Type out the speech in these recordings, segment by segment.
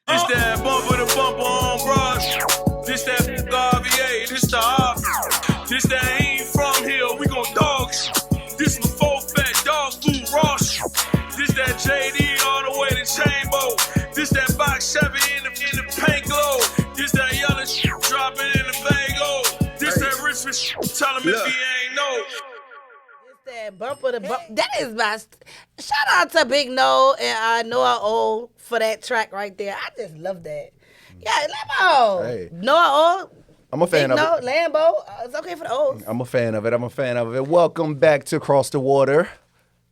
This that bumper to bumper on brush. This that RVA. This the op. This that ain't from here. We gon' dogs. This the 4 fat dog food Ross. This that JD all the way to Chambo. This that box 7 in the paint glow. This that yellow dropping in the Fago. This that Richmond tell him if he ain't know. That bumper to bump. That is my. Shout out to Big No and Noah O for that track right there. I just love that. Yeah, Lambo. Hey. Noah O. I'm a fan Big of it. Lambo. It's okay for the O's. I'm a fan of it. Welcome back to Cross the Water.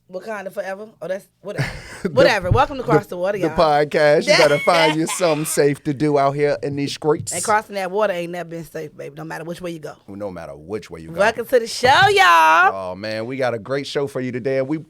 Wakanda forever. Oh, that's whatever. Whatever. Welcome to Cross the Water, y'all. The podcast. You gotta find you something safe to do out here in these streets. And crossing that water ain't never been safe, baby. No matter which way you go. No matter which way you go. Welcome to the show, y'all. Oh man, we got a great show for you today. We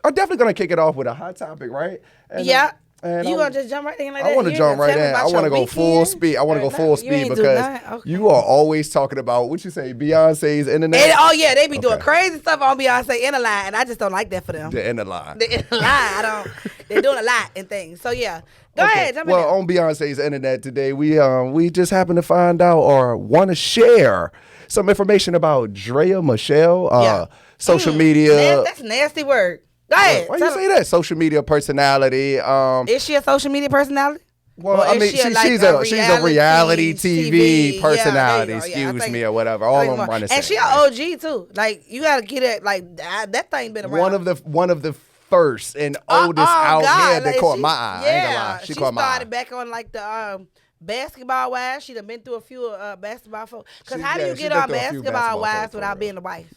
are definitely gonna kick it off with a hot topic, right? And, yeah. And you gonna just jump right in like that? I want to jump right in. I want to go full speed. I want to go full speed because you are always talking about what you say, Beyonce's internet. And, oh yeah, they be doing crazy stuff on Beyonce inner line, and I just don't like that for them. The inner line. The inner line. I don't. They're doing a lot and things. So yeah, go ahead. Jump in there. On Beyonce's internet today, we just happened to find out or want to share some information about Drea Michelle, social media. That's a nasty word. Go ahead. Why you say that? Social media personality. Is she a social media personality? Well, I mean, she's a reality TV personality. Excuse me, or whatever. All I'm trying to say. And she an OG too. Like you gotta get it. Like that thing been around. One of the first and oldest out here that caught my eye. Yeah, I ain't gonna lie. She caught my eye. Started back on like the Basketball Wives. She done been through a few basketball folks. Cause how do you get on Basketball Wives without being a wife?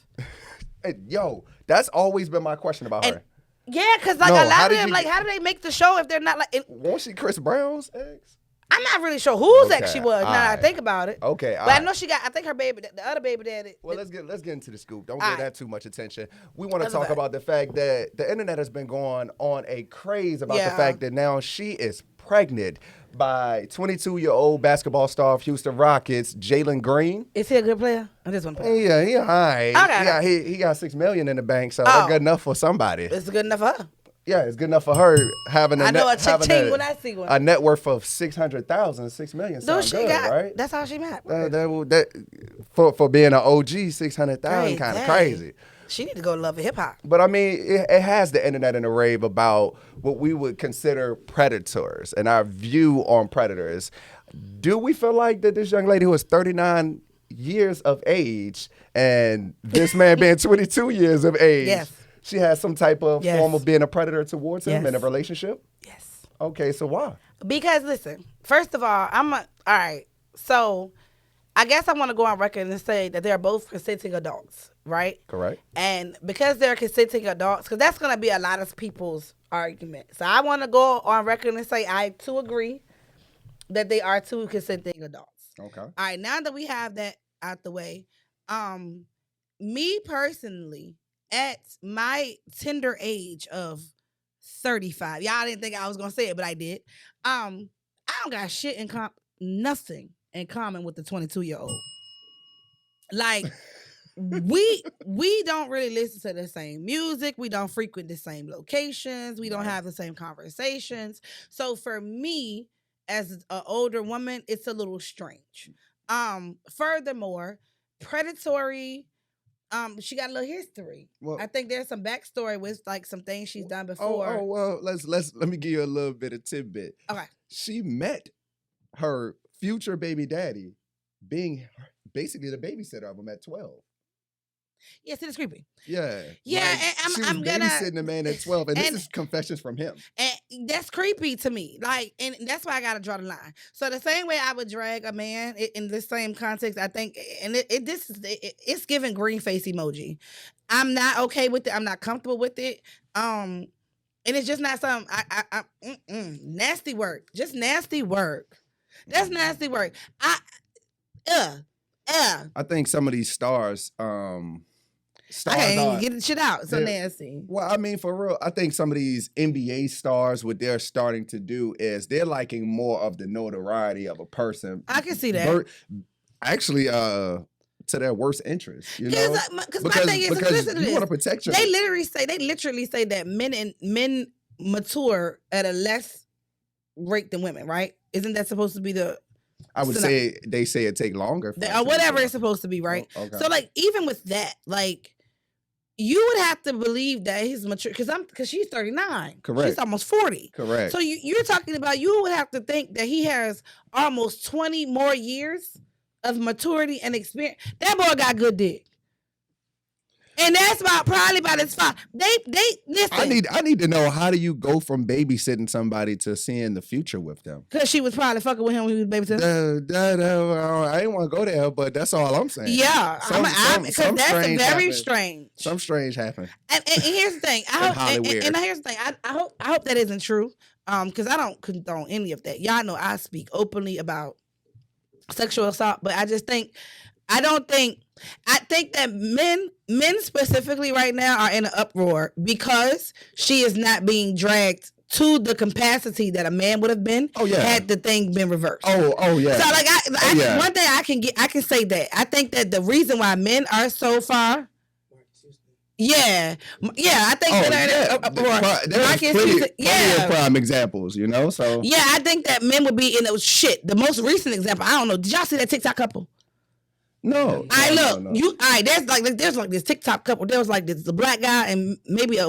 Hey, yo, that's always been my question about her. Yeah, because like a lot of them, like, how do they make the show if they're not like? Won't she Chris Brown's ex? I'm not really sure whose ex she was. Now that I think about it. Okay, but I know she got. I think her baby, the other baby daddy. Well, let's get into the scoop. Don't give that too much attention. We want to talk about the fact that the internet has been going on a craze about the fact that now she is pregnant by 22-year-old basketball star of Houston Rockets, Jalen Green. Is he a good player? I just want to play. Yeah, he all right. Okay. He got $6 million in the bank, so that's good enough for somebody. It's good enough for her. Yeah, it's good enough for her having I know a ching when I see one. A net worth of $600,000, $6 million. Sounds good, right? That's how she met. For being an OG, $600,000 kind of crazy. She need to go love hip hop. But I mean, it has the internet in a rave about what we would consider predators and our view on predators. Do we feel like that this young lady who is 39 years of age and this man being 22 years of age, she has some type of form of being a predator towards him in a relationship? Yes. Okay, so why? Because listen, first of all, all right. So I guess I want to go on record and say that they're both consenting adults, right? Correct. And because they're consenting adults, because that's going to be a lot of people's argument. So I want to go on record and say I too agree that they are two consenting adults. Okay. All right. Now that we have that out the way, me personally, at my tender age of 35, y'all didn't think I was going to say it, but I did. I don't got shit in nothing in common with the 22-year-old. Like, we don't really listen to the same music. We don't frequent the same locations. We don't have the same conversations. So for me, as an older woman, it's a little strange. Furthermore, predatory. She got a little history. Well, I think there's some backstory with like some things she's done before. Well, let me give you a little bit of tidbit. Okay. She met her future baby daddy being basically the babysitter of him at 12. Yes, it is creepy. Yeah. Yeah, like, and I'm gonna babysitting the man at 12, and this is confessions from him. And that's creepy to me. Like, and that's why I gotta draw the line. So the same way I would drag a man in the same context, I think, and it's giving green face emoji. I'm not okay with it. I'm not comfortable with it. And it's just not something. Nasty work. Just nasty work. That's nasty work. I think some of these stars. I can't even get the shit out. So nasty. Well, I mean, for real, I think some of these NBA stars, what they're starting to do is they're liking more of the notoriety of a person. I can see that. Actually, to their worst interest, you know? Because my thing is, listen to you this. want to protect your. They literally say that men mature at a less rape than women, right? Isn't that supposed to be the? I would say they say it take longer. Or whatever it's supposed to be, right? Oh, okay. So like even with that, like you would have to believe that he's mature because she's 39. Correct. She's almost 40. Correct. So you're talking about you would have to think that he has almost 20 more years of maturity and experience. That boy got good dick. And that's probably about his father. They listen. I need to know, how do you go from babysitting somebody to seeing the future with them? Because she was probably fucking with him when he was babysitting. I didn't want to go there, but that's all I'm saying. Yeah, because that's very strange. Some strange happened. And here's the thing. Here's the thing. I hope that isn't true. Because I don't condone any of that. Y'all know I speak openly about sexual assault, but I think that men specifically right now are in an uproar because she is not being dragged to the capacity that a man would have been had the thing been reversed. Oh yeah. So like one thing I can say that I think that the reason why men are so far. Yeah, I think there's plenty of prime examples, you know. So yeah, I think that men would be in those shit. The most recent example, I don't know. Did y'all see that TikTok couple? No. There's like this TikTok couple. There was like the black guy and maybe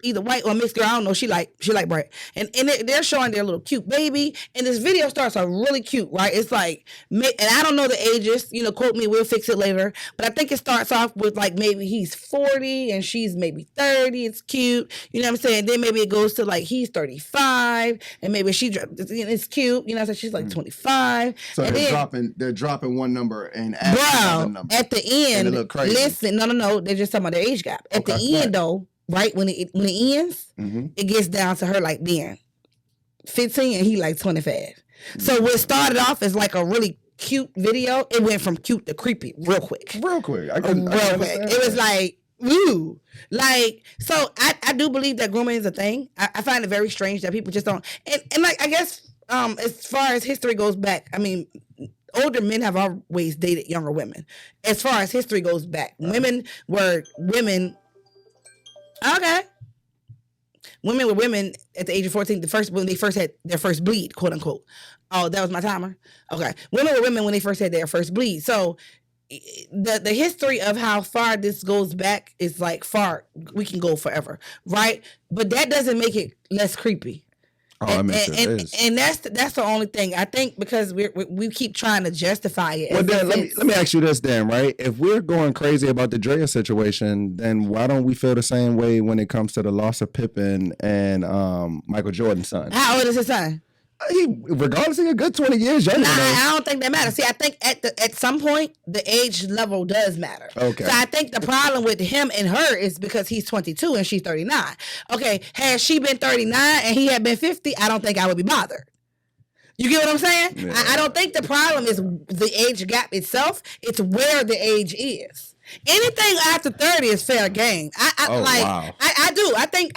either white or mixed girl. I don't know. She like Brett. And they're showing their little cute baby. And this video starts off really cute, right? It's like, and I don't know the ages, quote me, we'll fix it later. But I think it starts off with like maybe he's 40 and she's maybe 30. It's cute. You know what I'm saying? Then maybe it goes to like he's 35 and maybe it's cute. You know what I'm saying? She's like 25. So they're dropping one number and adding another number. At the end, listen, no, they're just talking about their age gap. At the end though, right, when it ends, it gets down to her like being 15 and he like 25. So what started off as like a really cute video, it went from cute to creepy real quick. Real quick. It was like, ooh. Like, so I do believe that grooming is a thing. I find it very strange that people just don't. And like, I guess as far as history goes back, I mean, older men have always dated younger women. As far as history goes back, women were women. Okay. Women were women at the age of 14, when they first had their first bleed, quote unquote. Oh, that was my timer? Okay. Women were women when they first had their first bleed. So the history of how far this goes back is like far, we can go forever, right? But that doesn't make it less creepy. And that's the only thing I think, because we keep trying to justify it. Well, then let me ask you this then, right? If we're going crazy about the Drea situation, then why don't we feel the same way when it comes to the loss of Pippen and Michael Jordan's son? How old is his son? Regardless, he's a good 20 years younger. Nah, I don't think that matters. See, I think at some point the age level does matter. Okay. So I think the problem with him and her is because he's 22 and she's 39. Okay, had she been 39 and he had been 50, I don't think I would be bothered. You get what I'm saying? Yeah. I don't think the problem is the age gap itself. It's where the age is. Anything after 30 is fair game. Wow. I do. I think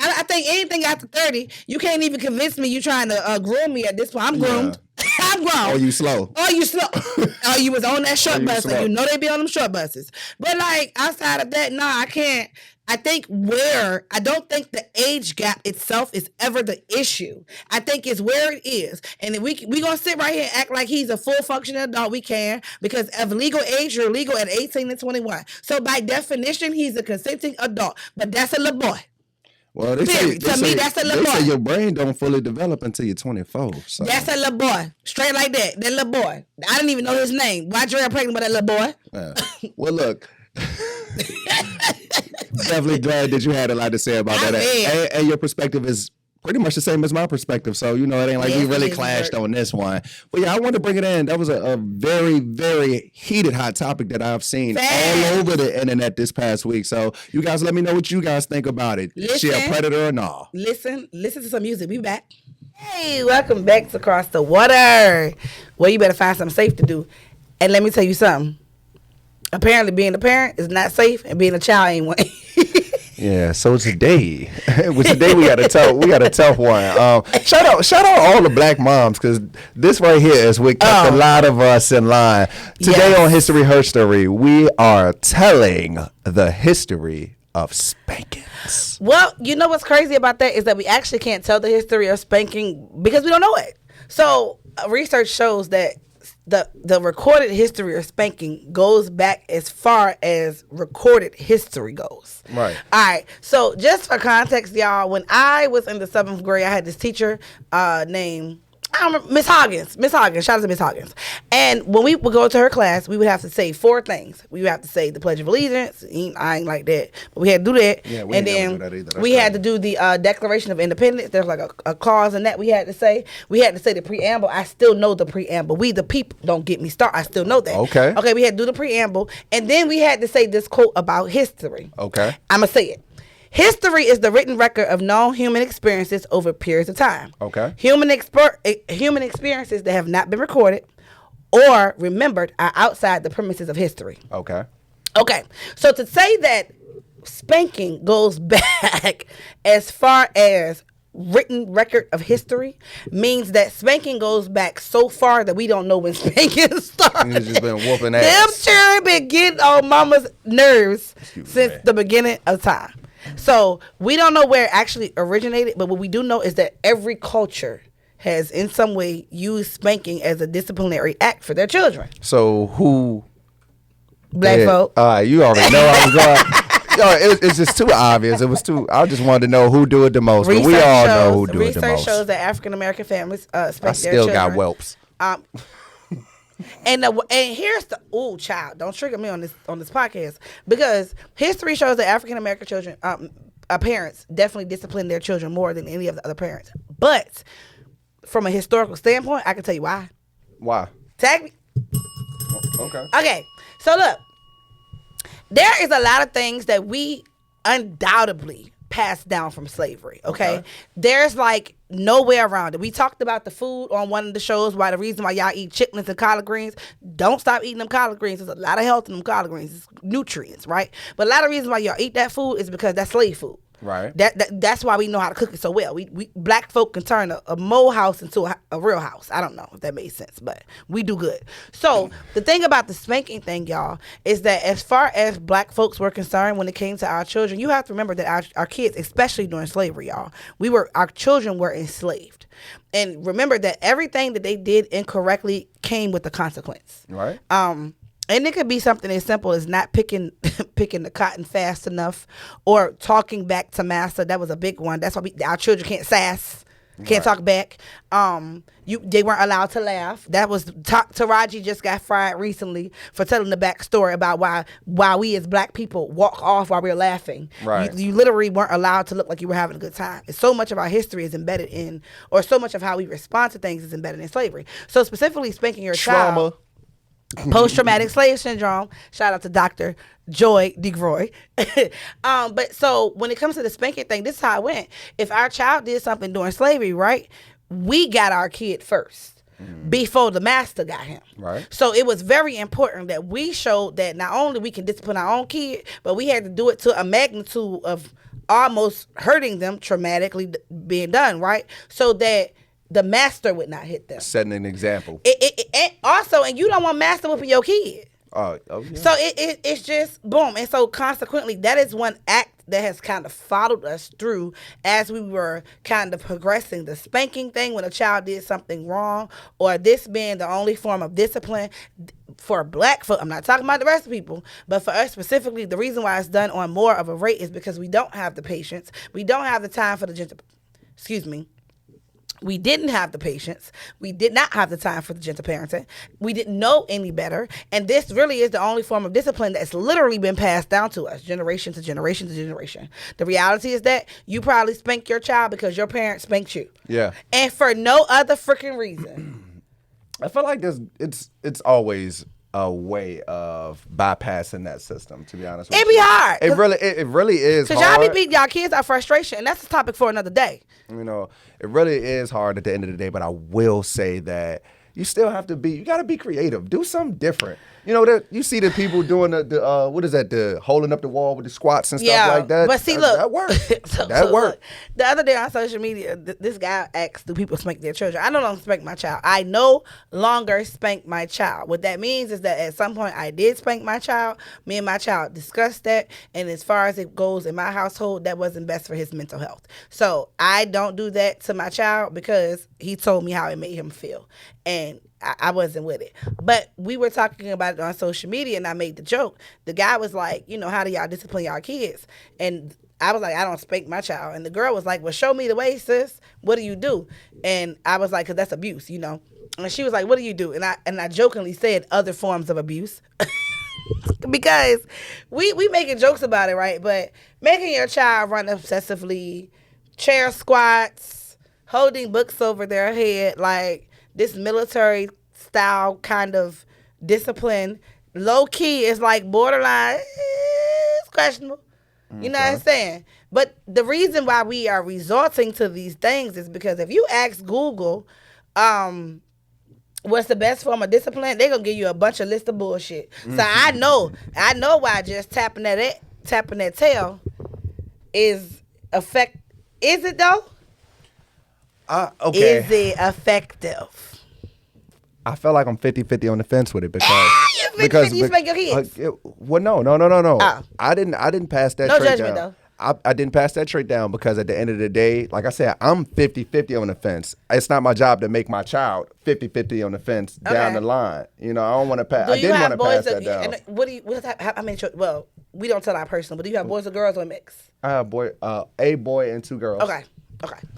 anything after 30, you can't even convince me you trying to groom me at this point. I'm groomed. Yeah. I'm grown. Or you slow. Or you was on that short bus, and you know they be on them short buses. But like outside of that, I can't. I don't think the age gap itself is ever the issue. I think it's where it is. And if we gonna sit right here and act like he's a full functioning adult, we can, because of legal age, you're legal at 18 and 21. So by definition, he's a consenting adult. But that's a little boy. Well, that's a little boy. Say your brain don't fully develop until you're 24. So. That's a little boy. Straight like that. That little boy. I didn't even know his name. Why Drea pregnant with that little boy? Well, look. Definitely glad that you had a lot to say about that. And your perspective is pretty much the same as my perspective. So, it ain't like we really clashed on this one. But yeah, I wanted to bring it in. That was a very, very heated hot topic that I've seen all over the internet this past week. So you guys let me know what you guys think about it. Is she a predator or not? Listen to some music. We back. Hey, welcome back to Across the Water. Well, you better find something safe to do. And let me tell you something. Apparently being a parent is not safe, and being a child ain't one. Yeah, so today we got a tough one. Shout out all the black moms, because this right here is what kept a lot of us in line. Today on History Herstory, we are telling the history of spankings. Well, you know what's crazy about that is that we actually can't tell the history of spanking because we don't know it. So research shows that the recorded history of spanking goes back as far as recorded history goes. Right. All right. So just for context, y'all, when I was in the 7th grade, I had this teacher named I don't remember, Miss Hoggins. Miss Hoggins. Shout out to Miss Hoggins. And when we would go to her class, we would have to say 4 things. We would have to say the Pledge of Allegiance. I ain't like that, but we had to do that. Yeah, we and ain't never then do that either. That's we had to do the Declaration of Independence. There's like a clause in that we had to say. We had to say the preamble. I still know the preamble. We the people. Don't get me started. I still know that. Okay. Okay. We had to do the preamble, and then we had to say this quote about history. Okay. I'ma say it. History is the written record of known human experiences over periods of time. Okay. Human experiences that have not been recorded or remembered are outside the premises of history. Okay. Okay. So to say that spanking goes back as far as written record of history means that spanking goes back so far that we don't know when spanking started. It's just been whooping Them ass. children been getting on mama's nerves since the beginning of time. So we don't know where it actually originated, but what we do know is that every culture has in some way used spanking as a disciplinary act for their children. So who? Black folk. You already know I was going. Yo, it's just too obvious. It was too. I just wanted to know who do it the most. But we all know who do it the most. Research shows that African American families spank I their still children. got whelps. And here's the child, don't trigger me on this podcast, because history shows that African American children parents definitely discipline their children more than any of the other parents. But from a historical standpoint, I can tell you why. Why? Tag me. Okay. Okay, so look, there is a lot of things that we undoubtedly passed down from slavery. Okay? There's like no way around it. We talked about the food on one of the shows, why the reason why y'all eat chitlins and collard greens. Don't stop eating them collard greens. There's a lot of health in them collard greens. It's nutrients, right? But a lot of reasons why y'all eat that food is because that's slave food. Right. That's why we know how to cook it so well. We black folk can turn a mole house into a real house. I don't know if that made sense, but we do good. So the thing about the spanking thing, y'all, is that as far as black folks were concerned when it came to our children, you have to remember that our kids, especially during slavery, y'all, our children were enslaved. And remember that everything that they did incorrectly came with a consequence. Right. And it could be something as simple as not picking the cotton fast enough, or talking back to master. That was a big one. That's why our children can't sass, can't talk back. They weren't allowed to laugh. That was Taraji just got fired recently for telling the backstory about why we as black people walk off while we're laughing. Right. You literally weren't allowed to look like you were having a good time. And so much of our history is embedded in, or so much of how we respond to things is embedded in slavery. So specifically spanking your child. Post-traumatic slave syndrome. Shout out to Dr. Joy DeGroy. But so when it comes to the spanking thing, this is how it went. If our child did something during slavery, right, we got our kid first before the master got him. Right. So it was very important that we showed that not only we can discipline our own kid, but we had to do it to a magnitude of almost hurting them, traumatically being done, right? So that the master would not hit them. Setting an example. And also, and you don't want master whooping your kid. Yeah. So it's just boom. And so consequently, that is one act that has kind of followed us through as we were kind of progressing. The spanking thing when a child did something wrong, or this being the only form of discipline for black folk. I'm not talking about the rest of people, but for us specifically, the reason why it's done on more of a rate is because we don't have the patience. We don't have the time for we didn't have the patience. We did not have the time for the gentle parenting. We didn't know any better. And this really is the only form of discipline that's literally been passed down to us, generation to generation to generation. The reality is that you probably spanked your child because your parents spanked you. Yeah. And for no other freaking reason. I feel like it's always a way of bypassing that system, to be honest with you. It be hard. It really is hard. Because y'all be beating y'all kids out frustration, and that's a topic for another day. You know, it really is hard at the end of the day, but I will say that you still have to be. You got to be creative. Do something different. You know that you see the people doing the what is that? The holding up the wall with the squats and stuff like that. But see, look, that works. so That works. look, the other day on social media, this guy asked, "Do people spank their children?" I don't spank my child. I no longer spank my child. What that means is that at some point I did spank my child. Me and my child discussed that, and as far as it goes in my household, that wasn't best for his mental health. So I don't do that to my child because he told me how it made him feel, and I wasn't with it. But we were talking about it on social media, and I made the joke. The guy was like, how do y'all discipline y'all kids? And I was like, I don't spank my child. And the girl was like, well, show me the way, sis. What do you do? And I was like, because that's abuse, And she was like, what do you do? And I jokingly said other forms of abuse. Because we making jokes about it, right? But making your child run obsessively, chair squats, holding books over their head, like this military style kind of discipline, low key is like borderline, it's questionable. You know what I'm saying? But the reason why we are resorting to these things is because if you ask Google, what's the best form of discipline, they're gonna give you a bunch of list of bullshit. So I know why just tapping that tail is effect. Is it though? Okay. Is it effective? I feel like I'm 50-50 on the fence with it because you 50-50, you spank your kids. Well, no. Oh. I didn't pass that No trait judgment, down. though. I didn't pass that trait down because at the end of the day, like I said, I'm 50-50 on the fence. It's not my job to make my child 50-50 on the fence down the line. I don't want to pass. I didn't want to pass that down. And how many children? Well, we don't tell our personal, but do you have boys or girls or a mix? I have a boy and 2 girls. Okay.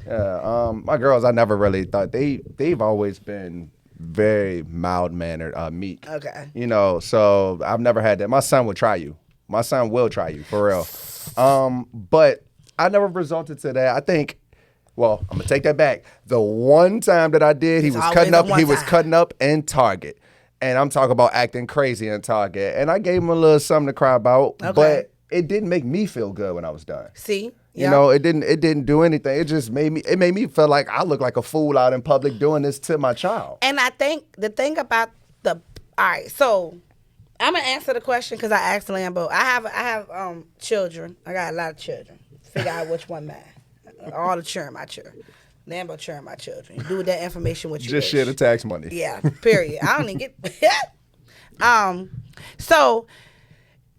Yeah. My girls, I never really thought they've always been very mild mannered, meek. Okay. So I've never had that. My son will try you. My son will try you for real. But I never resulted to that. I think. Well, I'm gonna take that back. The one time that I did, he was cutting up. He was cutting up in Target, and I'm talking about acting crazy in Target. And I gave him a little something to cry about, but it didn't make me feel good when I was done. See. It didn't do anything. It just made me feel like I look like a fool out in public doing this to my child. And I think the thing about all right, so I'm gonna answer the question because I asked Lambo. I have children. I got a lot of children. Figure out which one mine. All the children, my children. Lambo children, my children. You do with that information what you just wish. share the tax money. Yeah. Period. I don't even get. So.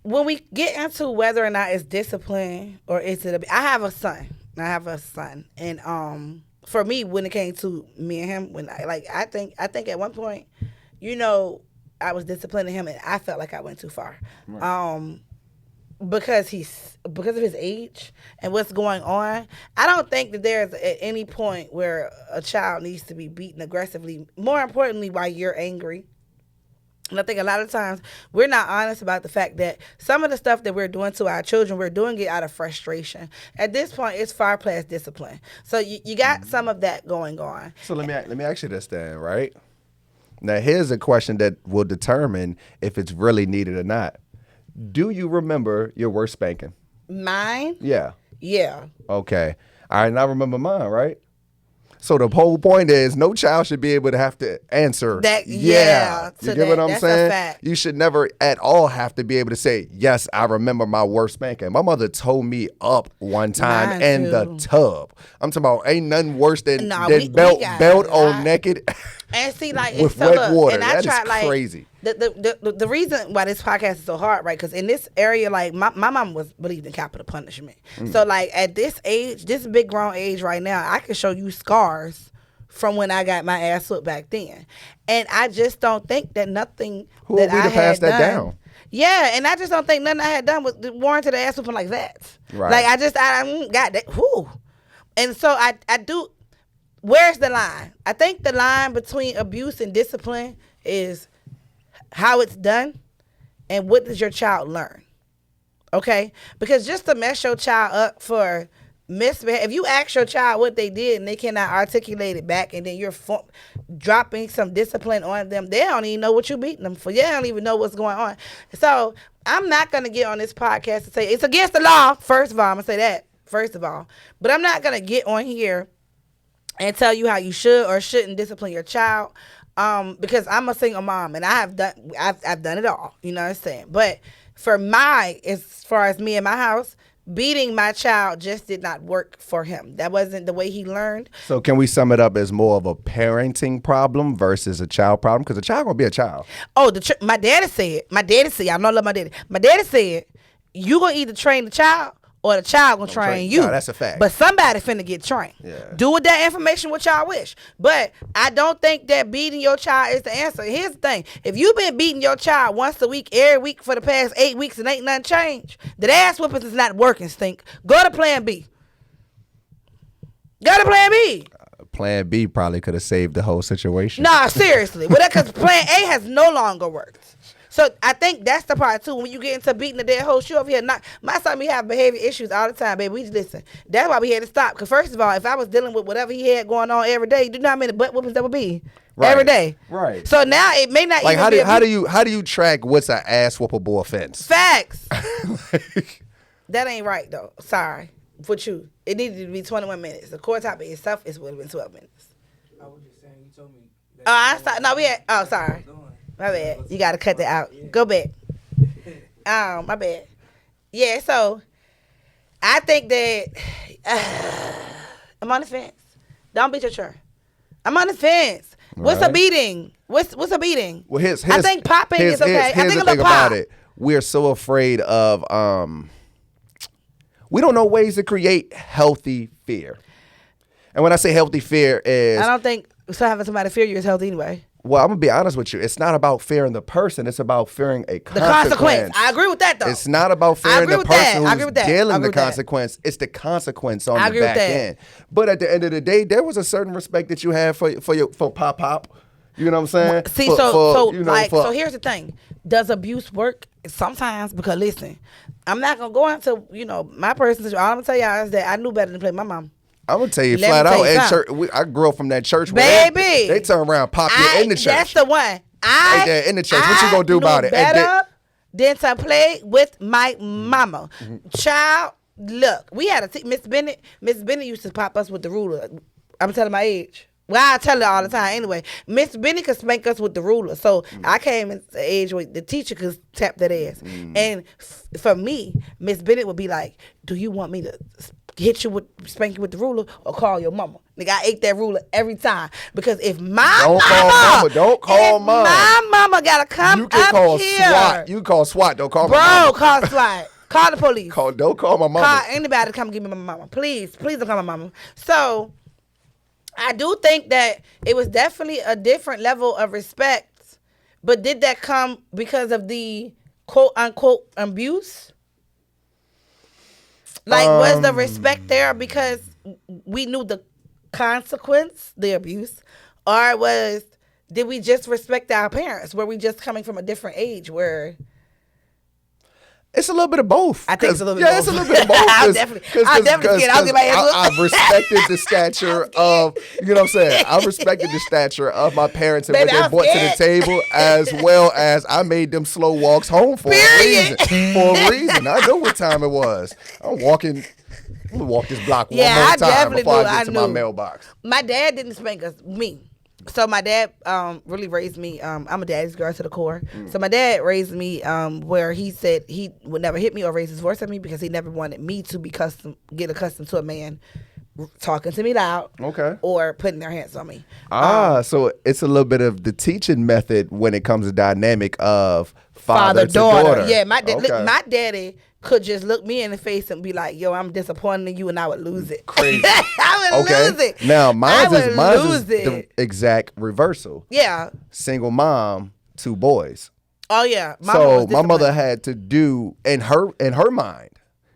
When we get into whether or not it's discipline or is it, I have a son, and for me, when it came to me and him, I think at one point, I was disciplining him, and I felt like I went too far, right. Because of his age and what's going on. I don't think that there's at any point where a child needs to be beaten aggressively. More importantly, while you're angry. And I think a lot of times we're not honest about the fact that some of the stuff that we're doing to our children, we're doing it out of frustration. At this point, it's far past discipline. So you got some of that going on. So let me ask you this then, right? Now, here's a question that will determine if it's really needed or not. Do you remember your worst spanking? Mine? Yeah. Yeah. Okay. All right, now remember mine, right? So the whole point is no child should be able to have to answer that. Yeah. You get what I'm saying? A fact. You should never at all have to be able to say, yes, I remember my worst spanking. My mother told me up one time in the tub. I'm talking about ain't nothing worse than belt on naked. And see, like with wet water. And I that is crazy. The reason why this podcast is so hard, right? Because in this area, like my mom believed in capital punishment. So like at this age, this big grown age right now, I can show you scars from when I got my ass whooped back then, and I just don't think that nothing Who that are we I to pass had that done, down? Yeah, and I just don't think nothing I had done was warranted an ass whooping like that. Right. Like I got that. Whoo. And so I do. Where's the line? I think the line between abuse and discipline is how it's done and what does your child learn. Okay? Because just to mess your child up for misbehavior, if you ask your child what they did and they cannot articulate it back and then you're dropping some discipline on them, they don't even know what you're beating them for. They don't even know what's going on. So I'm not going to get on this podcast and say it's against the law. First of all, I'm going to say that. First of all. But I'm not going to get on here and tell you how you should or shouldn't discipline your child. Because I'm a single mom and I've done it all. You know what I'm saying? But for as far as me and my house, beating my child just did not work for him. That wasn't the way he learned. So can we sum it up as more of a parenting problem versus a child problem? Because a child gonna be a child. Oh, my daddy said. I know I love my daddy. My daddy said, you gonna either train the child or the child gonna train you. No, that's a fact. But somebody finna get trained. Yeah. Do with that information what y'all wish. But I don't think that beating your child is the answer. Here's the thing. If you've been beating your child once a week, every week for the past 8 weeks and ain't nothing changed, that ass whoopings is not working, Stink. Go to plan B. Go to plan B. Plan B probably could have saved the whole situation. Nah, seriously. Well, because plan A has no longer worked. So I think that's the part too. When you get into beating the dead whole shoe over here, my son, we have behavior issues all the time, baby. We just listen. That's why we had to stop. Because first of all, if I was dealing with whatever he had going on every day, you know how many butt whoopings that would be every day. Right. So now it may not Like even how do you track what's an ass whoopable offense? Facts. That ain't right though. Sorry for you. It needed to be 21 minutes. The court topic itself would have been 12 minutes. I was just saying, you told me. Sorry. My bad. You got to cut that out. Go back. My bad. Yeah, so I think that I'm on the fence. Don't beat your children. I'm on the fence. What's a beating? What's a beating? Well, I think popping is okay. I think the thing about it. We're so afraid of we don't know ways to create healthy fear. And when I say healthy fear is I don't think having somebody fear you is healthy anyway. Well, I'm going to be honest with you. It's not about fearing the person. It's about fearing a consequence. I agree with that, though. It's not about fearing the person who's dealing the consequence. It's the consequence on the back end. But at the end of the day, there was a certain respect that you had for Pop. You know what I'm saying? See, so here's the thing. Does abuse work? Sometimes, because listen, I'm not going to go into, my personal situation. All I'm going to tell y'all is that I knew better than to play my mom. I'm gonna tell you flat out. At church, I grew up from that church. Baby, they turn around, pop you in the church. That's the one. In the church. What you gonna do about it? Better than to play with my mama. Mm-hmm. Child, look, we had Miss Bennett. Miss Bennett used to pop us with the ruler. I'm telling my age. Well, I tell her all the time anyway. Miss Bennett could spank us with the ruler. So I came in the age where the teacher could tap that ass. And for me, Miss Bennett would be like, do you want me to spank you with the ruler or call your mama? Nigga, I ate that ruler every time. Because if my mama gotta come you can up call here. SWAT. You call SWAT, don't call my mama. Call SWAT. Call the police. Don't call my mama. Call anybody to come give me my mama. Please don't call my mama. So I do think that it was definitely a different level of respect. But did that come because of the quote unquote abuse? Like, was the respect there because we knew the consequence, the abuse, or did we just respect our parents? Were we just coming from a different age where? It's a little bit of both. I think it's a little bit of both. Yeah, it's a little bit of both. I'll definitely get it. I'll get my hands up. I've respected the stature of, you know what I'm saying? I've respected the stature of my parents and what they brought to the table, as well as I made them slow walks home for a reason. I know what time it was. I'm gonna walk this block one more time before I get to my mailbox. My dad didn't spank us, me. So my dad really raised me. I'm a daddy's girl to the core. So my dad raised me where he said he would never hit me or raise his voice at me because he never wanted me to get accustomed to a man talking to me loud, or putting their hands on me. So it's a little bit of the teaching method when it comes to dynamic of father to daughter. Yeah, my daddy could just look me in the face and be like, yo, I'm disappointed in you, and I would lose it. Crazy. I would lose it. Now, mine is the exact reversal. Yeah. Single mom, 2 boys. Oh, yeah. So my mother had to do, in her mind,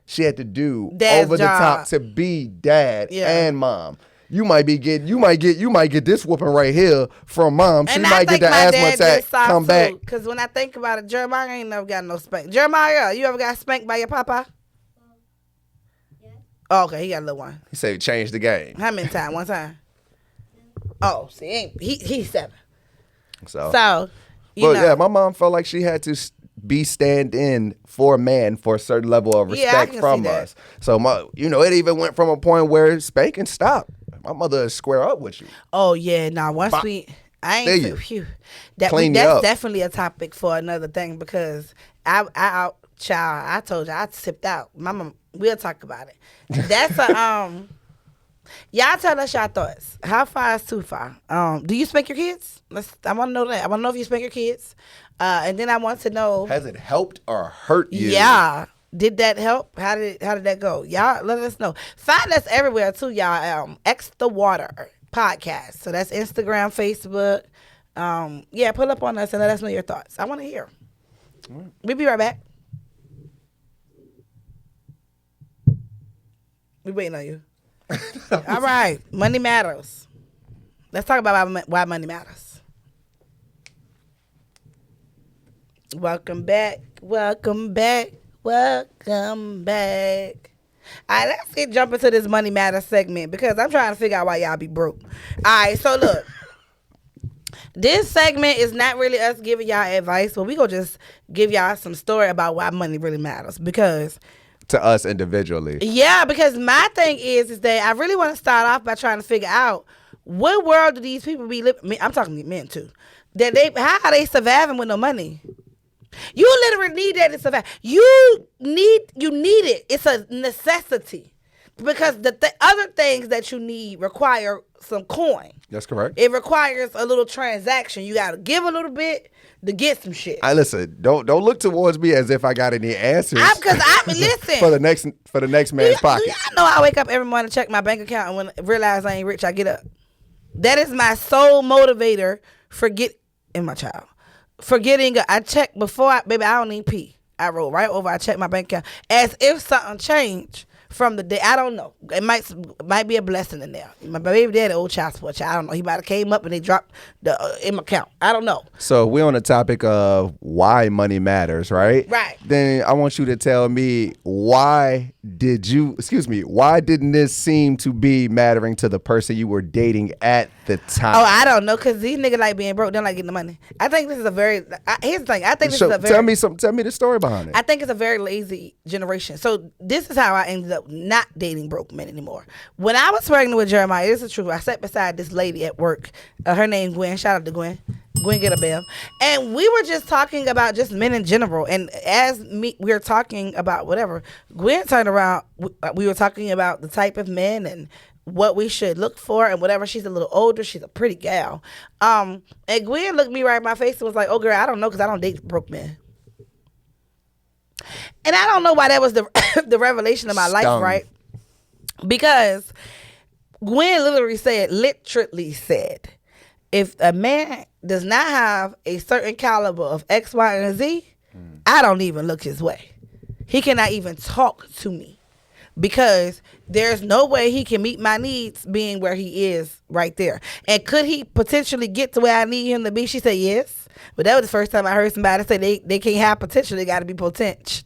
she had to do Dad's over job. The top to be dad and mom. You might get this whooping right here from mom. She might get the asthma attack. Come back. Because when I think about it, Jeremiah ain't never got no spank. Jeremiah, you ever got spanked by your papa? Yeah. Oh, okay, he got a little one. He said he changed the game. How many times? One time. Oh, see, he's 7. So you know. Yeah, my mom felt like she had to be stand-in for a man for a certain level of respect from us. So it even went from a point where spanking stopped. My mother is square up with you. Oh yeah, now once Bop. I There ain't you. phew. Clean you That's up. definitely a topic for another thing because child, I told you I tipped out. Mama, we'll talk about it. That's a y'all tell us your thoughts. How far is too far? Do you spank your kids? I want to know that. I want to know if you spank your kids. And then I want to know. Has it helped or hurt you? Yeah. Did that help? How did that go? Y'all let us know. Find us everywhere too, y'all. X the Water Podcast. So that's Instagram, Facebook. Yeah, pull up on us and let us know your thoughts. I want to hear. We'll be right back. We waiting on you. All right. Money matters. Let's talk about why money matters. Welcome back. Welcome back. Welcome back. All right, let's jump into this money matters segment because I'm trying to figure out why y'all be broke. All right, so look. This segment is not really us giving y'all advice, but we gonna just give y'all some story about why money really matters because To us individually. yeah, because my thing is that I really want to start off by trying to figure out what world do these people be living. I'm talking to men too. How are they surviving with no money? You literally need that to survive. You need it. It's a necessity because the other things that you need require some coin. That's correct. It requires a little transaction. You got to give a little bit to get some shit. Listen. Don't look towards me as if I got any answers. Listen for the next man's pocket. I know I wake up every morning, check my bank account, and when I realize I ain't rich, I get up. That is my sole motivator for my child. Forgetting, I check before baby, I don't need pee. I roll right over, I check my bank account as if something changed from the day. I don't know. It might be a blessing in there. My baby daddy, old child support child. I don't know. He might have came up and they dropped in my account. I don't know. So we're on the topic of why money matters, right? Right. Then I want you to tell me why didn't this seem to be mattering to the person you were dating at the time? Oh, I don't know, because these niggas like being broke. They don't like getting the money. I think this is here's the thing. I think this is a very... Tell me the story behind it. I think it's a very lazy generation. So this is how I ended up not dating broke men anymore. When I was pregnant with Jeremiah, this is true. I sat beside this lady at work. Her name Gwen. Shout out to Gwen. Gwen, get a bell. And we were just talking about just men in general. And as we were talking about whatever, Gwen turned around. We were talking about the type of men and what we should look for and whatever. She's a little older. She's a pretty gal. And Gwen looked me right in my face and was like, "Oh, girl, I don't know because I don't date broke men." And I don't know why that was the the revelation of my life, right? Because Gwen literally said, if a man does not have a certain caliber of X, Y, and Z, I don't even look his way. He cannot even talk to me because there's no way he can meet my needs being where he is right there. And could he potentially get to where I need him to be? She said yes. But that was the first time I heard somebody say they can't have potential. They got to be potent.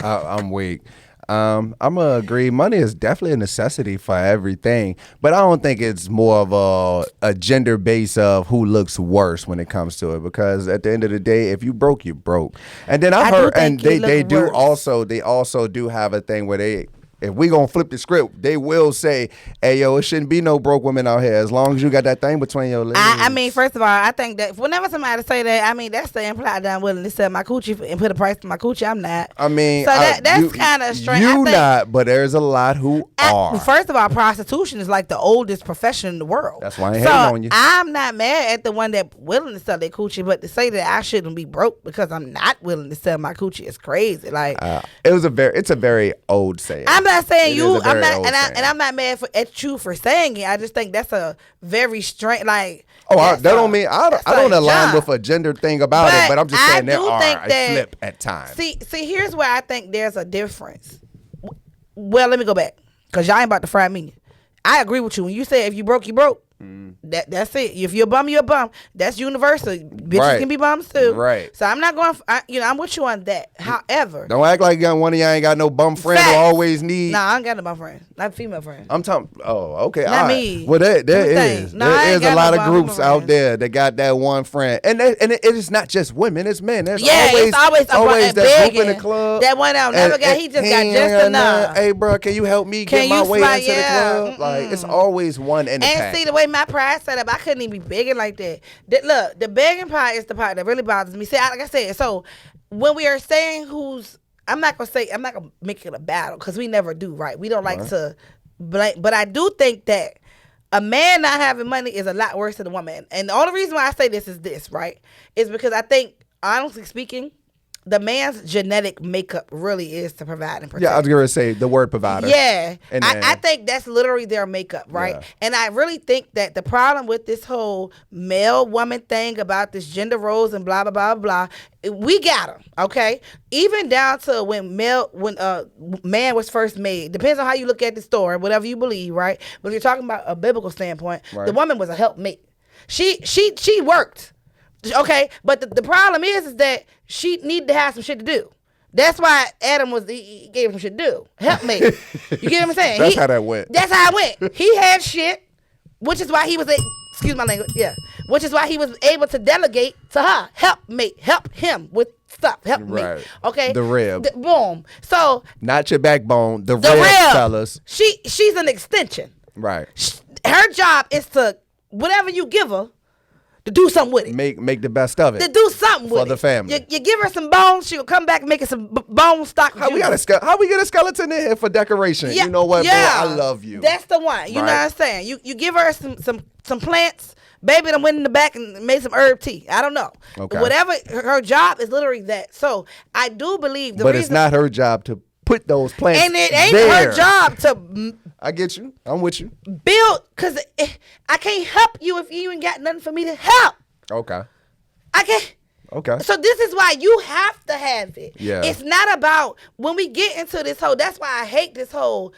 I'm weak. I'm gonna agree. Money is definitely a necessity for everything, but I don't think it's more of a gender base of who looks worse when it comes to it. Because at the end of the day, if you broke, you broke. And then I've heard, and they also do have a thing where if we gonna flip the script, they will say, "Hey, yo, it shouldn't be no broke women out here as long as you got that thing between your legs." I mean, first of all, I think that whenever somebody say that, I mean, that's the implied that I'm willing to sell my coochie and put a price on my coochie. I'm not. I mean, so that's kind of strange. You not, but there's a lot who are. First of all, prostitution is like the oldest profession in the world. That's why I ain't hating on you. I'm not mad at the one that willing to sell their coochie, but to say that I shouldn't be broke because I'm not willing to sell my coochie is crazy. Like it's a very old saying. I'm not saying you. I'm not mad at you for saying it. I just think that's a very strange. Like, that don't mean I don't align with a gender thing about it, but I'm just saying there are a flip at times. See, here's where I think there's a difference. Well, let me go back because y'all ain't about to fry me. I agree with you when you say if you broke, you broke. That's it. If you're a bum, you're a bum. That's universal. Bitches Right. can be bums too. Right. So I'm not going. I'm with you on that. However, Don't act like one of y'all ain't got no bum friend who Facts. always need. nah, I ain't got no bum friend. Not female friend. I'm talking. Oh, okay. Not all right. me. Well, there Everything. is. No, I There ain't is got a no lot of bum groups out friends. there that got that one friend, and it is not just women. It's men. There's Yeah, always, it's always a that group in the begging. club. That one out never got. He just he got ain't just got enough. nothing. Hey, bro, can you help me Can get my you way smile? into the Yeah. club? Like it's always one in the And pack. see the way my pride set up, I couldn't even be begging like that. Look, the begging part is the part that really bothers me. See, like I said, so when we are saying I'm not gonna make it a battle because we never do, right? We don't like to blame, but I do think that a man not having money is a lot worse than a woman. And the only reason why I say this is this, right? Is because I think, honestly speaking, the man's genetic makeup really is to provide and protect. Yeah, I was gonna say the word provider. Yeah, And I think that's literally their makeup, right? Yeah. And I really think that the problem with this whole male woman thing about this gender roles and blah blah blah blah, we got them, okay? Even down to when man was first made. Depends on how you look at the story, whatever you believe, right? But if you're talking about a biblical standpoint, Right. the woman was a helpmate. She worked. Okay, but the problem is that she needed to have some shit to do. That's why Adam he gave him some shit to do. Help me. You get what I'm saying? That's how that went. That's how it went. He had shit, which is why he was excuse my language. Yeah, which is why he was able to delegate to her. Help him with stuff. Help Right. me. Okay. The rib. Boom. So Not your backbone. The the rib, rib, fellas. she's an extension. Right. Her job is to whatever you give her, to do something with it. Make the best of it. To do something with For the it. family. You give her some bones, she'll come back making some bone stock. How we juice. got how we get a skeleton in here for decoration? Yeah, You know what, yeah. boy? I love you. That's the one. You know Right. what I'm saying? You give her some plants. Baby done went in the back and made some herb tea. I don't know. Okay. Whatever her job is literally that. So I do believe the but reason, it's not her job to put those plants and it ain't there. her job to I get you. I'm with you. build, because I can't help you if you ain't got nothing for me to help. Okay. I can't. Okay. So this is why you have to have it. Yeah. It's not about when we get into this whole. That's why I hate this whole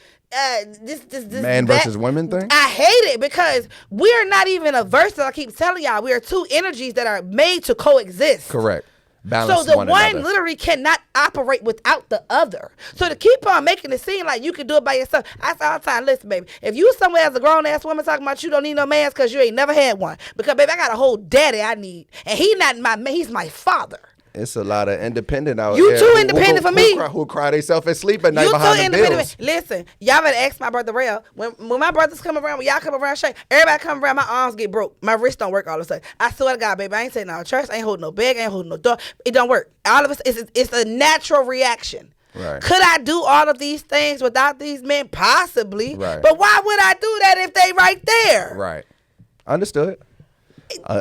this Man versus women thing? I hate it because we're not even a verse that I keep telling y'all. We are two energies that are made to coexist. Correct. So Balance the one one another. literally cannot operate without the other. So to keep on making it seem like you can do it by yourself, I say all the time, listen, baby, if you somewhere as a grown ass woman talking about you don't need no man because you ain't never had one, because baby, I got a whole daddy I need, and he not my man, he's my father. It's a lot of independent out You there. too independent for me. Who cry themselves asleep at night You behind too the independent. bills. Listen, y'all better ask my brother Rail. When my brothers come around, when y'all come around, straight, everybody come around, my arms get broke. My wrist don't work all of a sudden. I swear to God, baby, I ain't saying no church, I ain't holding no bag, I ain't holding no door. It don't work. All of us, it's a natural reaction. Right. Could I do all of these things without these men? Possibly. Right. But why would I do that if they right there? Right. Understood.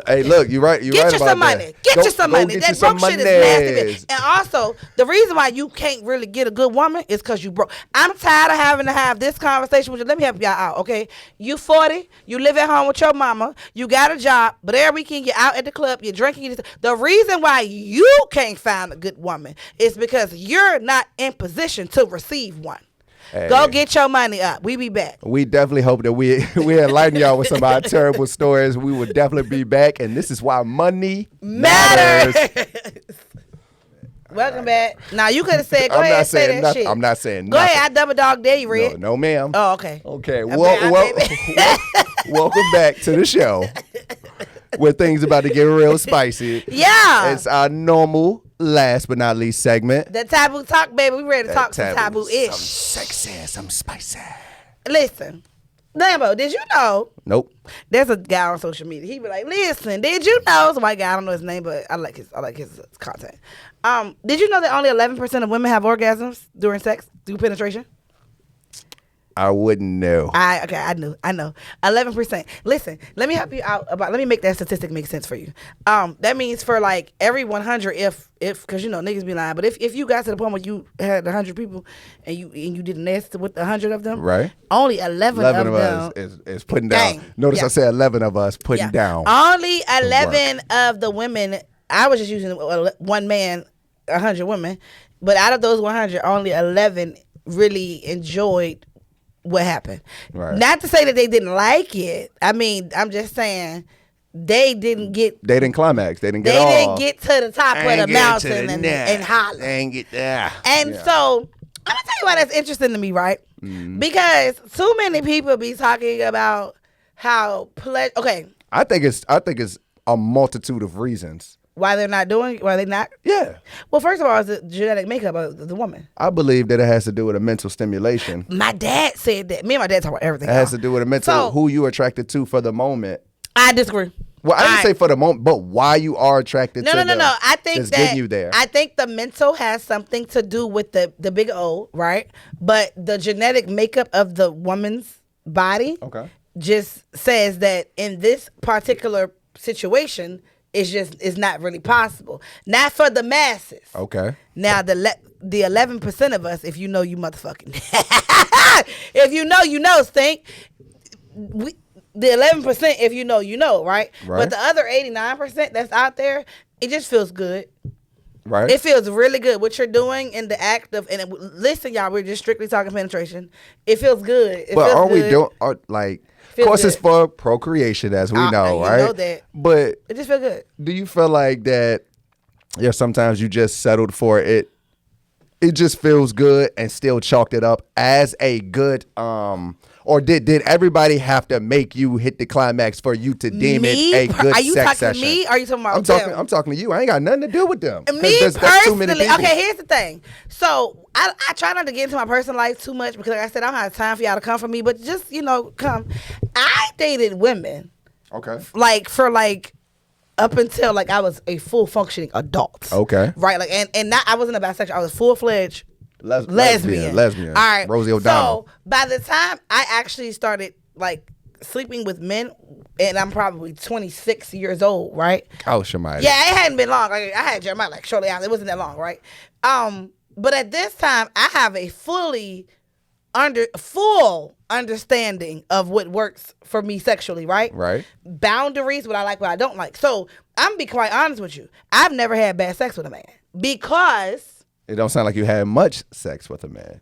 Hey, look, you're right. You're Get right you about some that. money. Get Go- you some go money. get That you some broke shit is nasty. monies. And also, the reason why you can't really get a good woman is because you broke. I'm tired of having to have this conversation with you. Let me help y'all out, okay? You 40, you live at home with your mama, you got a job, but every weekend you're out at the club, you're drinking. The reason why you can't find a good woman is because you're not in position to receive one. Hey. Go get your money up. We be back. We definitely hope that we enlighten y'all with some of our terrible stories. We will definitely be back, and this is why money matters. Welcome back. Now you could have said, go I'm ahead not and say saying that nothing. shit. I'm not saying Go nothing. ahead, I double dog dare you, Red. No, ma'am. Oh, okay. Okay. I Welcome back to the show where things about to get real spicy. Yeah. It's our normal, last but not least segment. The taboo talk, baby. We ready to talk some taboo-ish. Some sexy, some spicy. Listen, Lambo, did you know? Nope. There's a guy on social media. He be like, listen, did you know? It's a white guy. I don't know his name, but I like his content. Did you know that only 11% of women have orgasms during sex, through penetration? I wouldn't know. I know. 11%. Listen, let me help you out let me make that statistic make sense for you. That means for like every 100, if because you know niggas be lying, but if you got to the point where you had 100 people and you did nest with 100 of them, Right. Only 11 11 of us them is putting down. Dang. Notice Yeah. I said 11 of us putting down. Only 11 of the women. I was just using one man, 100 women, but out of those 100, only 11 really enjoyed what happened. Right. Not to say that they didn't like it. I mean, I'm just saying they didn't climax. They didn't get they all. didn't get to the top of the mountain and holler. They ain't get there. And so I'm gonna tell you why that's interesting to me, right? Because too many people be talking about how okay. I think it's a multitude of reasons. Why they're not doing? Why they not? Yeah. Well, first of all, it's the genetic makeup of the woman. I believe that it has to do with a mental stimulation. My dad said that. Me and my dad talk about everything. It has to do with a mental So- who you attracted to for the moment. I disagree. Well, I didn't say for the moment, but why you are attracted to No. them I think is that getting you there. I think the mental has something to do with the big O, right? But the genetic makeup of the woman's body Okay. just says that in this particular situation, it's not really possible. Not for the masses. Okay. Now the 11% of us, if you know, you motherfucking, if you know, stink. The 11%, if you know, right? But the other 89% that's out there, it just feels good. Right. It feels really good. What you're doing in the act of, and listen, y'all, we're just strictly talking penetration. It feels good. But are we doing like? Of course, it's for procreation, as we know, right? You know that. But It just feels good. do you feel like that? Yeah, sometimes you just settled for it. It just feels good and still chalked it up as a good or did everybody have to make you hit the climax for you to deem it a good Are you sex talking session? to me? Or are you talking about I'm talking to you. I ain't got nothing to do with them. 'Cause Me that's too many personally, people. okay, here's the thing. So I try not to get into my personal life too much because, like I said, I don't have time for y'all to come for me. But just come. I dated women Okay. for up until I was a full functioning adult. Okay. Right. And not I wasn't a bisexual. I was full fledged. Lesbian. All right. Rosie O'Donnell. So by the time I actually started sleeping with men, and I'm probably 26 years old, right? Oh, Shemaya. Yeah, it hadn't been long. I had Jeremiah shortly after. It wasn't that long, right? But at this time, I have a full understanding of what works for me sexually, right? Right. Boundaries, what I like, what I don't like. So I'm gonna be quite honest with you. I've never had bad sex with a man because It don't sound like you had much sex with a man.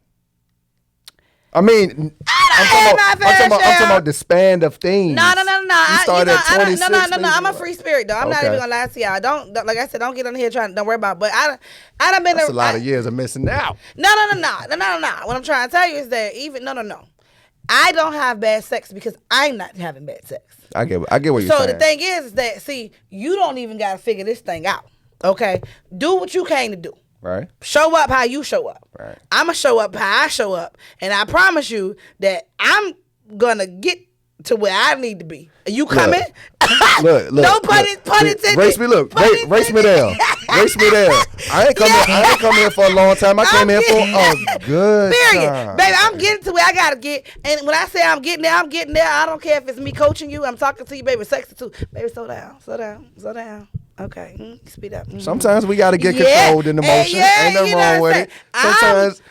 I mean, I'm talking about the span of things. No. You started at 26. No. I'm a free spirit, though. I'm not Okay. even gonna lie to y'all. Don't like I said. Don't get on here trying. Don't worry about. But I done been. That's a lot of years of missing out. No. What I'm trying to tell you is that no. I don't have bad sex because I'm not having bad sex. I get what you're saying. So the thing is that you don't even gotta figure this thing out. Okay, do what you came to do. Right. Show up how you show up. Right. I'ma show up how I show up, and I promise you that I'm gonna get to where I need to be. Are you coming? Look. No pun intended. Race me there. Race me there. I ain't come here for a long time. I came here for a good Period. time. Baby, I'm getting to where I gotta get. And when I say I'm getting there, I'm getting there. I don't care if it's me coaching you. I'm talking to you, baby. Sexy too. Baby, slow down. Okay. Speed up. Sometimes we got to get controlled in the motion. Ain't nothing wrong with it. Sometimes,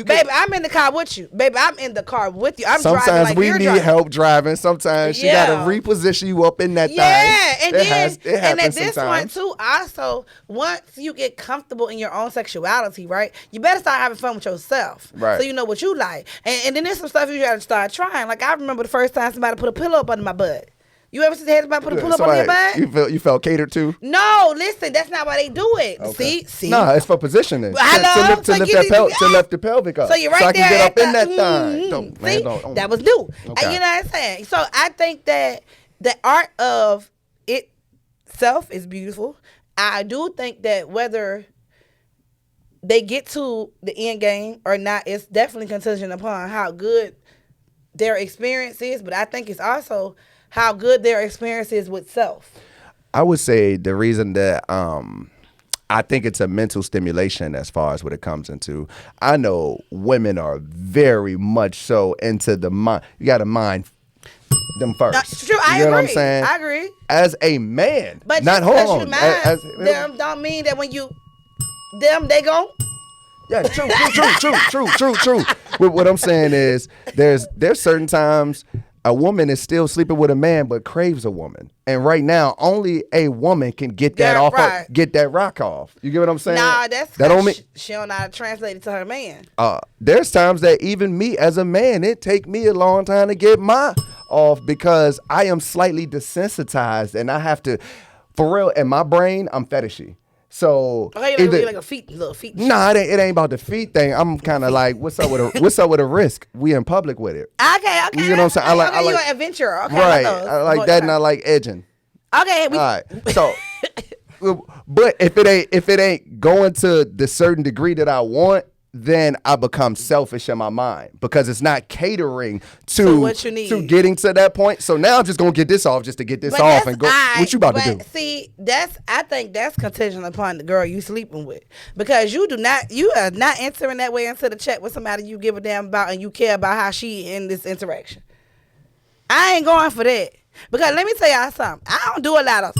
baby, I'm in the car with you. Baby, I'm in the car with you. I'm driving sometimes like we you're need driving. help driving. Sometimes she got to reposition you up in that thing. And it then and at happens this point sometimes. too, also once you get comfortable in your own sexuality, right? You better start having fun with yourself, Right. So you know what you like, and then there's some stuff you got to start trying. Like I remember the first time somebody put a pillow up under my butt. You ever see somebody put a pillow up under your butt? You felt catered to? No, listen, that's not why they do it. Okay. See? No, it's for positioning. Hello? To lift the pelvic up. So you're right so I there. can get up in that thing. thing. That was new. Okay. You know what I'm saying? So I think that the art of itself is beautiful. I do think that whether they get to the end game or not, it's definitely contingent upon how good their experience is. But I think it's also how good their experience is with self. I would say the reason that I think it's a mental stimulation as far as what it comes into. I know women are very much so into the mind. You got to mind them first. That's true. I You know agree. what I'm saying? I agree. As a man, But not just hold because on. you mind them don't mean that when you they gon' Yeah, true. What I'm saying is there's certain times a woman is still sleeping with a man but craves a woman. And right now, only a woman can get that Yeah, off, right. get that rock off. You get what I'm saying? Nah, that's that don't mean. she don't know how to translate it to her man. There's times that even me as a man, it take me a long time to get my off because I am slightly desensitized and I have to, for real, in my brain, I'm fetishy. So Okay, you like a little feet. nah, it ain't about the feet thing. I'm kind of like, what's up with a risk? We in public with it. Okay. You know what I'm saying? I like you're an adventurer. Okay, right. I I like that, and I like edging. Okay, All right. So, but if it ain't going to the certain degree that I want, then I become selfish in my mind because it's not catering to what you need. to getting to that point. So now I'm just gonna get this off just to get this But off that's and go. alright, What you about to do? but see, I think that's contingent upon the girl you sleeping with, because you are not entering that way into the chat with somebody you give a damn about and you care about how she in this interaction. I ain't going for that, because let me tell y'all something. I don't do a lot of.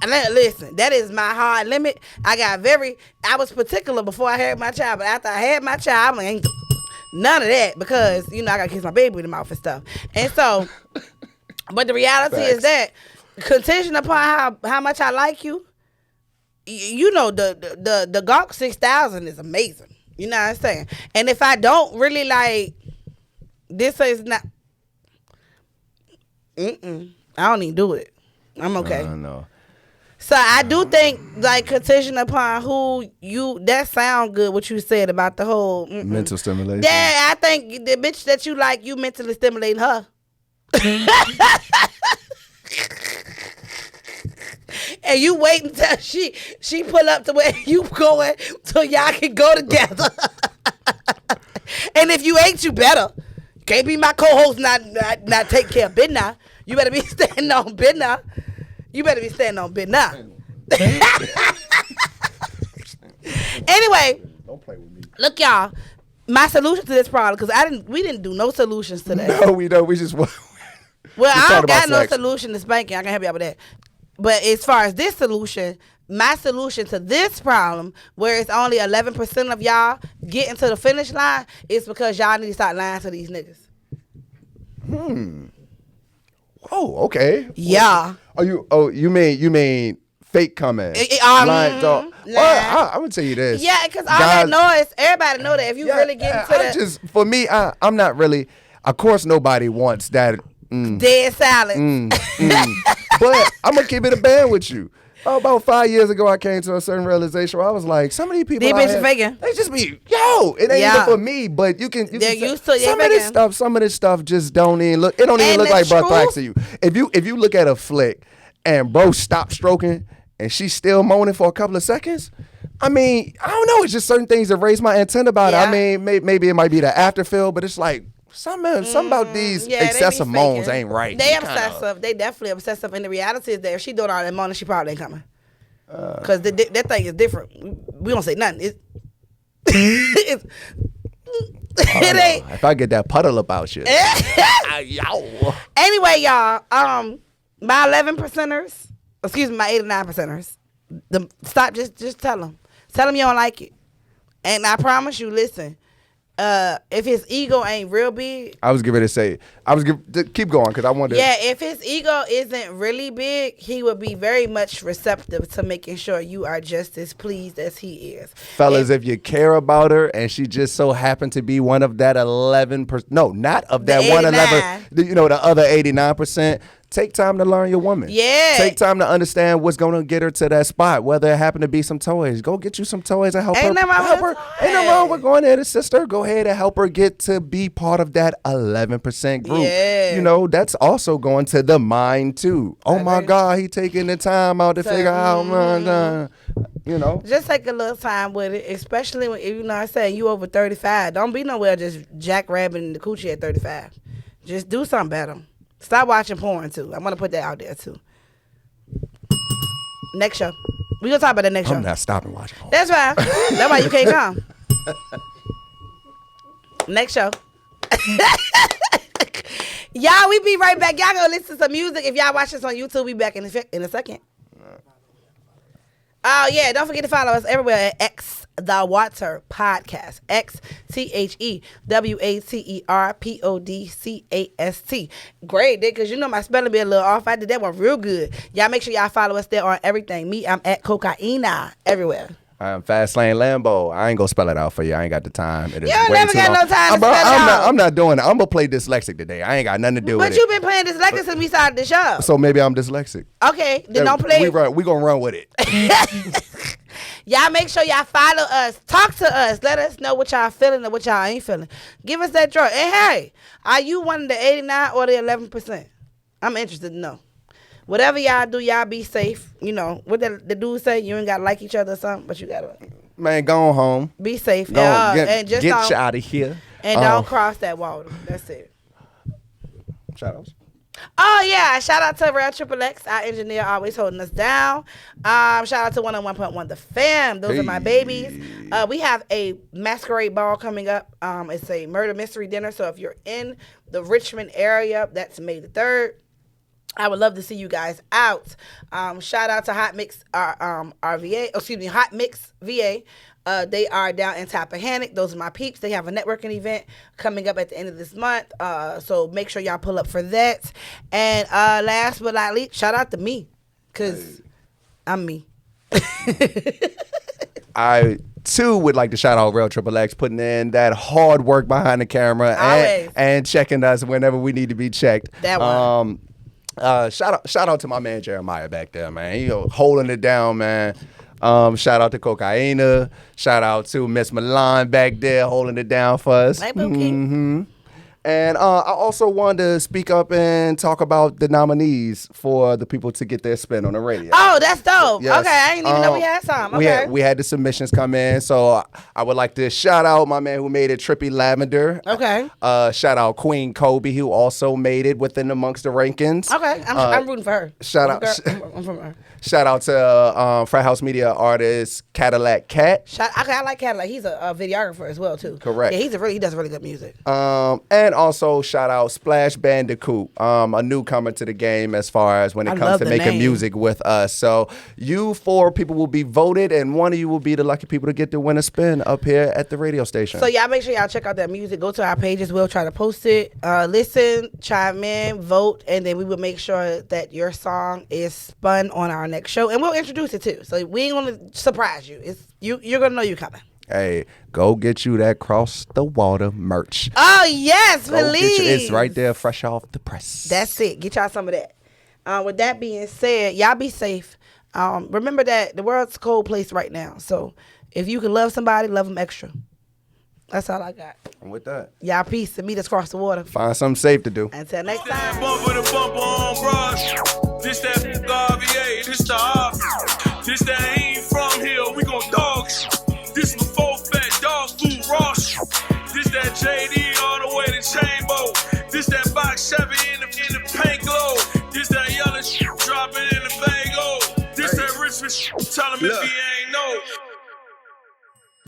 Listen, that is my hard limit. I was particular before I had my child, but after I had my child, I'm like, ain't none of that, because, I got to kiss my baby in the mouth and stuff. And so, but the reality is that, contingent upon how much I like you, the Gawk 6000 is amazing. You know what I'm saying? And if I don't really like, this is not, I don't even do it. I'm okay. No. So I do think, like, contingent upon that sound good, what you said about the whole Mental stimulation. Yeah, I think the bitch that you like, you mentally stimulating her. And you wait until she pull up to where you going so y'all can go together. And if you ain't, you better. Can't be my co-host not take care of business. You better be standing on business. You better be standing on business. Anyway, Don't play with me. look, y'all. My solution to this problem, because we didn't do no solutions today. No, we don't. We just. Well, I don't got no solution to spanking. I can help you out with that. But as far as this solution, my solution to this problem, where it's only 11% of y'all getting to the finish line, is because y'all need to start lying to these niggas. Oh, okay. Yeah. You mean fake comment? Lying dog. Lying. Well, I'm gonna tell you this. Yeah, because all that noise, everybody know that if you really get into that. For me, I'm not really. Of course, nobody wants that. Dead silence. But I'm gonna keep it a band with you. About 5 years ago, I came to a certain realization where I was like, some of these people, These bitches faking. They just be, it ain't even for me, but you can. They're used to some of this stuff just don't even look. It don't even look like bro thanks to you. If you look at a flick and bro stop stroking and she's still moaning for a couple of seconds, I mean, I don't know. It's just certain things that raise my intent about it. I mean, maybe it might be the afterfeel, but it's like. Something about these excessive moans ain't right. They obsessive. They definitely obsessive. And the reality is that if she doing all that moaning, she probably ain't coming. Because that thing is different. We don't say nothing. It ain't. If I get that puddle about you. Anyway, y'all. My 11%ers. Excuse me, my 8 or 9%ers. Stop. Just tell them. Tell them you don't like it. And I promise you, listen. If his ego ain't real big, I was getting ready to say, keep going because I wanted. Yeah, if his ego isn't really big, he would be very much receptive to making sure you are just as pleased as he is. Fellas, if you care about her and she just so happened to be one of that 11%, no, not of that 111, the other 89%. Take time to learn your woman. Yeah. Take time to understand what's going to get her to that spot. Whether it happen to be some toys. Go get you some toys and help her. Ain't nothing wrong with going there to sister. Go ahead and help her get to be part of that 11% group. Yeah. That's also going to the mind too. Oh my God, he taking the time out to figure out. Just take a little time with it, especially when, I'm saying, you over 35. Don't be nowhere just jackrabbing the coochie at 35. Just do something better. Stop watching porn, too. I'm going to put that out there, too. Next show. We're going to talk about the next show. I'm not stopping watching porn. That's right. That's why you can't come. Next show. Y'all, we be right back. Y'all go listen to some music. If y'all watch this on YouTube, we back in a second. Oh yeah, don't forget to follow us everywhere at X The Water Podcast. XTHEWATERPODCAST. Great, because you know my spelling be a little off. I did that one real good. Y'all make sure y'all follow us there on everything. Me, I'm at Kokayeena everywhere. I'm Fastlanelambo. I ain't gonna spell it out for you. I ain't got the time. It is You don't way never too got long. no time to Bro, spell it out. I'm not doing it. I'm gonna play dyslexic today. I ain't got nothing to do with But it. you've been playing dyslexic since we started the show. So maybe I'm dyslexic. Okay, then don't play. We gonna run with it. Y'all make sure y'all follow us. Talk to us. Let us know what y'all feeling and what y'all ain't feeling. Give us that joy. And hey, are you one of the 89 or the 11%? I'm interested to know. Whatever y'all do, y'all be safe. You know, what the dude say, you ain't got to like each other or something, but you got to Man, go home. be safe. Go on, And just get don't, you out of here. and don't cross that water. That's it. Shout outs. Oh, yeah. Shout out to Real Triple X, our engineer, always holding us down. Shout out to 101.1 The Fam. Those are my babies. We have a masquerade ball coming up. It's a murder mystery dinner. So if you're in the Richmond area, that's May the 3rd. I would love to see you guys out. Shout out to Hot Mix Hot Mix VA. They are down in Tappahannock. Those are my peeps. They have a networking event coming up at the end of this month. So make sure y'all pull up for that. And last but not least, shout out to me, because I'm me. I too would like to shout out Real Triple X putting in that hard work behind the camera and checking us whenever we need to be checked. That one. Shout out to my man Jeremiah back there, man. He holding it down, man. Shout out to Kokayeena. Shout out to Miss Milan back there holding it down for us. Hey, Bookie. And I also wanted to speak up and talk about the nominees for the people to get their spin on the radio. Oh, that's dope. Yes. Okay, I didn't even know we had some. Okay. We had the submissions come in, so I would like to shout out my man who made it, Trippy Lavender. Okay. Shout out Queen Kobe, who also made it within amongst the rankings. Okay, I'm rooting for her. Shout out. I'm from her. Shout out to Frat House Media artist Cadillac Cat. Okay, I like Cadillac. He's a videographer as well too. Correct. Yeah, he does really good music. And also shout out Splash Bandicoot, a newcomer to the game as far as when it comes to making music with us. So you 4 people will be voted, and one of you will be the lucky people to get to win a spin up here at the radio station. So y'all make sure y'all check out that music. Go to our pages. We'll try to post it. Listen, chime in, vote, and then we will make sure that your song is spun on our next show, and we'll introduce it too. So we ain't gonna surprise you. It's you're gonna know you're coming. Hey, go get you that Cross the Water merch. Oh yes, Go get please. it's right there, fresh off the press. That's it. Get y'all some of that. With that being said, y'all be safe. Remember that the world's a cold place right now. So if you can love somebody, love them extra. That's all I got. And with that, Y'all peace and meet us across the water. find something safe to do. Until next That time. bumper to bumper on brush. This that RVA, this the op. This that ain't from here, we gon' dogs. This my 4 fat dogs food Ross. This that JD all the way to Chambo. This that box 7 in the paint glow. This that yellow dropping in the bago. This that Richmond tell him if he ain't know.